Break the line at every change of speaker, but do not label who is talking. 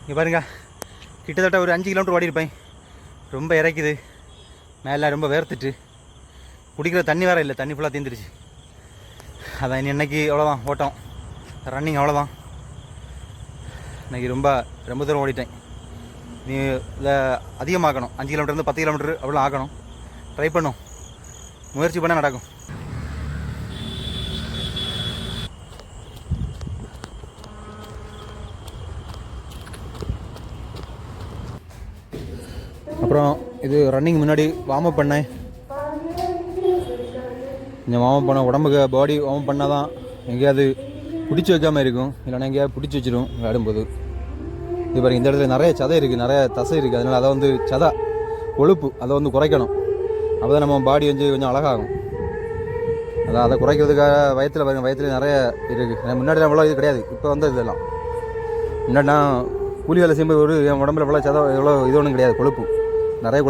இங்கே பாருங்க, கிட்டத்தட்ட ஒரு 5 கிலோமீட்டர் ஓடி இருப்பேன். ரொம்ப இறக்குது, மேலே ரொம்ப வேர்த்துட்டு, குடிக்கிற தண்ணி வேறு இல்லை, தண்ணி ஃபுல்லாக தீர்ந்துருச்சு. அதான் இன்னைக்கு அவ்வளோதான் ஓட்டம், ரன்னிங் அவ்வளோதான். இன்றைக்கி ரொம்ப தூரம் ஓடிட்டேன். நீ இதை அதிகமாக்கணும், 5 கிலோமீட்டர் 10 கிலோமீட்டர் அவ்வளோ ஆக்கணும். ட்ரை பண்ணும், முயற்சி பண்ணால் நடக்கும். அப்புறம் இது ரன்னிங் முன்னாடி வார்ம் அப் பண்ணேன். கொஞ்சம் வார்ம் அப் பண்ண உடம்புக்கு பாடி வார்ம் அப் பண்ணால் தான் எங்கேயாவது பிடிச்சி வைக்காமல் இருக்கும், இல்லைன்னா எங்கேயாவது பிடிச்சி வச்சிடும் விளையாடும்போது. இது பாருங்கள், இந்த இடத்துல நிறைய சதை இருக்குது, நிறைய தசை இருக்குது. அதனால் அதை வந்து சதை கொழுப்பு அதை குறைக்கணும். அப்போ தான் நம்ம பாடி கொஞ்சம் அழகாகும். அதை குறைக்கிறதுக்காக வயத்தில் பாருங்கள், வயத்தில் நிறைய இருக்குது. முன்னாடி அவ்வளோ இது கிடையாது, இப்போ இதெல்லாம். முன்னாடி நான் கூலி வேலை செய்யும்போது என் உடம்புல இவ்வளோ சதை எவ்வளோ இது ஒன்றும் கிடையாது, கொழுப்பு நிறைய